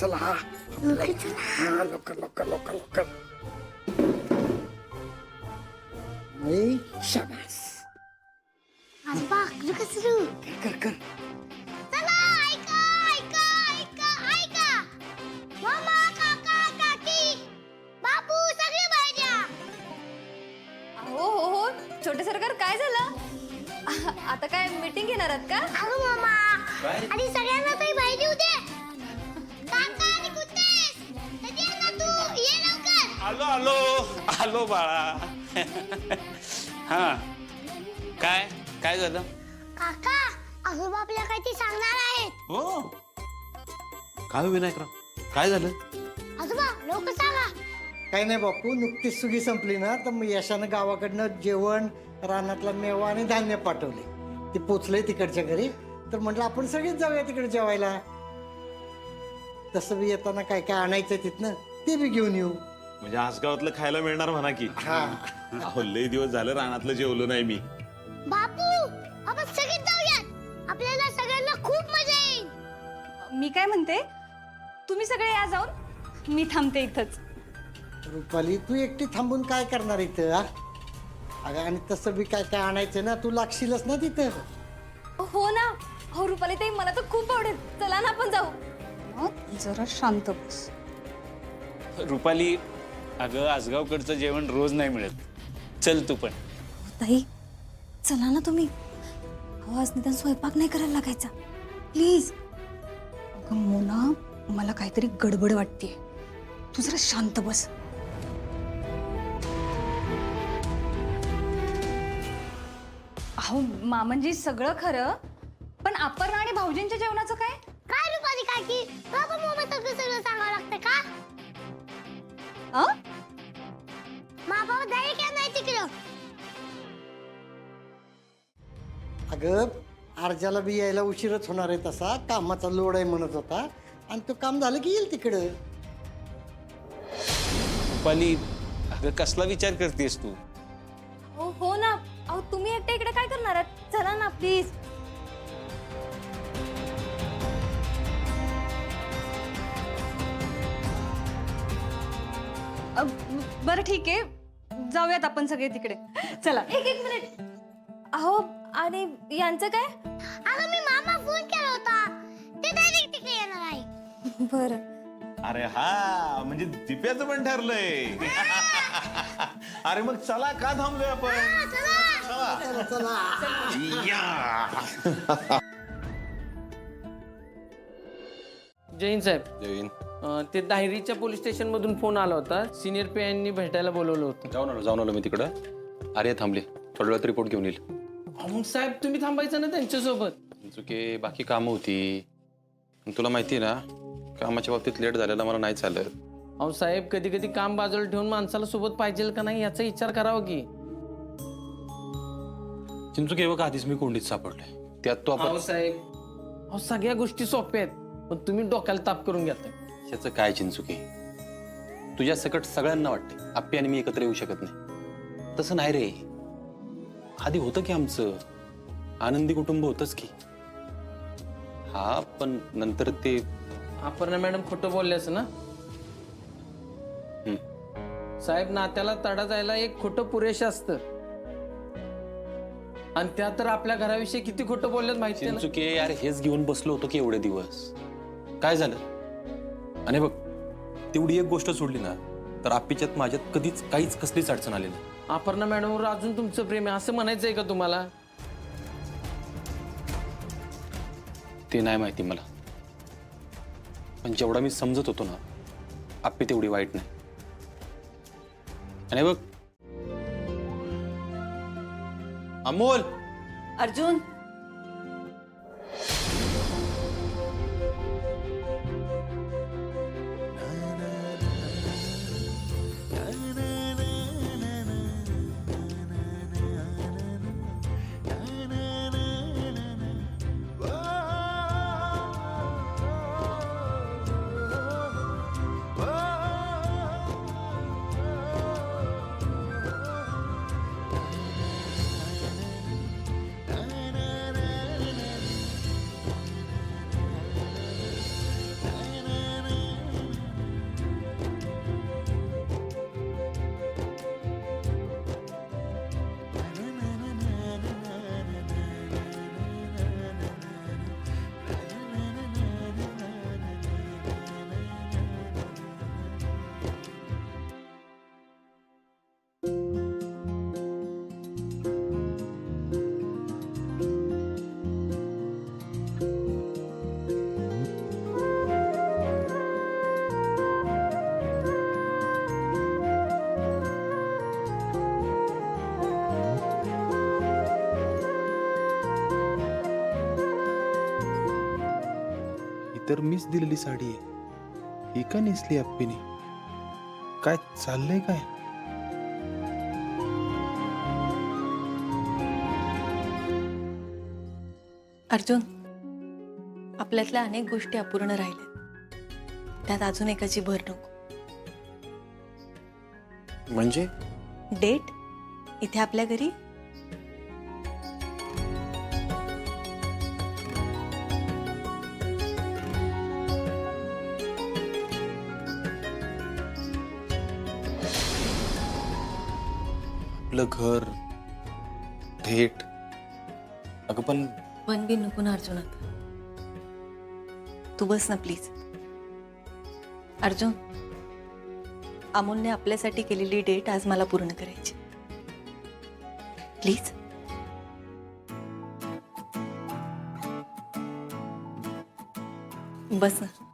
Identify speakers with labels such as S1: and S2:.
S1: चला हा लवकर लवकर लवकर लवकर. नाही, शाबास.
S2: आजोबा कसरू
S1: कर कर.
S2: चला ऐका ऐका ऐका ऐका मामा काका काकी बापू सगळे बाहेर या.
S3: हो हो हो छोटे सरकार काय झालं आता काय मीटिंग घेणार आहात का?
S2: अगं मामा आणि सगळ्यांना तरी बाहेर येऊ दे. काका आणि कुत्तेस कधी येणार तू ये लवकर.
S4: आलो आलो आलो बाळा. हा काय काय झालं?
S2: काका आजोबा आपल्याला काहीतरी सांगणार आहेत.
S4: हो काय विनायकराव काय झालं?
S2: आजोबा लवकर सांगा.
S1: काही नाही बापू, नुकतीच सुगी संपली ना तर मग यशानं गावाकडनं जेवण, रानातला मेवा आणि धान्य पाठवले. ते पोचलंय तिकडच्या घरी, तर म्हटलं आपण सगळेच जाऊया तिकडे जेवायला. तसं बी येताना काय काय आणायचं तिथनं ते बी घेऊन येऊ.
S5: म्हणजे आसगावातलं खायला मिळणार म्हणा की.
S1: हा
S5: अहो लय दिवस झालं रानातलं जेवलो नाही मी.
S2: बापू आपण सगळेच जाऊयात. आपल्याला सगळ्यांना खूप मजा येईल.
S3: मी काय म्हणते तुम्ही सगळे या जाऊन मी थांबते इथंच.
S1: रुपाली, तू एकटी थांबून काय करणार इथं? हा अगं, आणि तसं बी काय काय आणायचं ना, तू लागशीलच ना तिथं.
S3: हो ना हो रुपाली ताई मला तर खूप आवडेल. चला ना आपण जाऊ. जरा शांत बस.
S4: रुपाली अगं आसगावकडचं जेवण रोज नाही मिळत. चल तू पण.
S3: ताई चला ना तुम्ही. आज निदान स्वयंपाक नाही करायला लागायचा प्लीज. अगं मोना मला काहीतरी गडबड वाटतेय. तू जरा शांत बस. अहो मामनजी सगळं खरं पण अपर्णा आणि भाऊजींच्या जेवणाचं काय?
S2: काय रुपाली काकी बाबा मामा सगळं सांगावं लागतं का? मामा डायरेक्ट या नाही तिकडं.
S1: अगं, अर्जाला बी यायला उशीरच होणार आहे, तसा कामाचा लोड आहे म्हणत होता. आणि तो काम झालं की येईल तिकडं.
S4: रुपाली अगं कसला विचार करतेस तू?
S3: हो ना. अहो तुम्ही एकटे इकडे काय करणार आहात? चला ना प्लीज. बरं ठीक आहे जाऊयात आपण सगळे तिकडे. चला एक मिनिट. अहो आणि यांचं काय?
S2: अगं मी मामा फोन केला होता. ते डायरेक्ट तिकडे येणार आहे.
S3: बरं.
S5: अरे हा म्हणजे दिप्याचं पण ठरलंय. अरे मग चला का थांबलोय आपण?
S6: जैन साहेब, ते दाहिरीच्या पोलीस स्टेशन मधून फोन आला होता. सिनियर पी यांनी भेटायला बोलवलं होतं.
S7: जाऊन आलो मी तिकडं. अरे थांबले, थोड्या वेळात रिपोर्ट घेऊन येईल.
S6: मग साहेब तुम्ही थांबायचं ना त्यांच्यासोबत.
S7: चुके बाकी कामं होती. तुला माहिती आहे ना, कामाच्या बाबतीत लेट झालेला मला नाही चालत.
S6: अहो साहेब कधी कधी काम बाजूला ठेवून माणसाला सोबत पाहिजे का नाही याचा विचार करावा की.
S7: चिंचुके बघा, आधीच मी कोंडीत सापडलोय. त्यात तो आपण
S6: साहेब अहो सगळ्या गोष्टी सोप्या आहेत पण तुम्ही डोक्याला ताप करून घेताय.
S7: त्याचं काय चिंचुके, तुझ्या सकट सगळ्यांना वाटते आप्पी आणि मी एकत्र येऊ शकत नाही. तसं नाही रे. आधी होतं की आमचं आनंदी कुटुंब होतच की. हा पण नंतर ते
S6: अपर्णा मॅडम खोटं बोलल्यास ना साहेब. नात्याला तडा जायला एक खोटं पुरेशा असतं आणि त्या तर आपल्या घराविषयी किती खोटं बोलल्यात माहिती आहे ना.
S7: चिंचुके यार, हेच घेऊन बसलो होतो की एवढे दिवस. काय झालं? आणि बघ, तेवढी एक गोष्ट सोडली ना तर आप्पीच्यात माझ्यात कधीच काहीच कसलीच अडचण आली नाही.
S6: अपर्णा मॅडमवर अजून तुमचं प्रेम आहे असं म्हणायचंय का तुम्हाला?
S7: ते नाही माहिती मला, पण जेवढा मी समजत होतो ना, आप्पी तेवढी वाईट नाही. आणि बघ अमोल,
S3: अर्जुन
S5: तर मीच दिलेली साडी आहे. ही का नेसली आप्पीने? काय चाललंय काय?
S8: अर्जुन, आपल्यातल्या अनेक गोष्टी अपूर्ण राहिल्या, त्यात अजून एकाची भर नको.
S7: म्हणजे
S8: डेट इथे आपल्या घरी.
S7: आपलं घर, थेट. अगं पण
S8: पण बी नको ना अर्जुन. आता तू बस ना प्लीज. अर्जुन, अमोलने आपल्यासाठी केलेली डेट आज मला पूर्ण करायची. प्लीज. बस ना.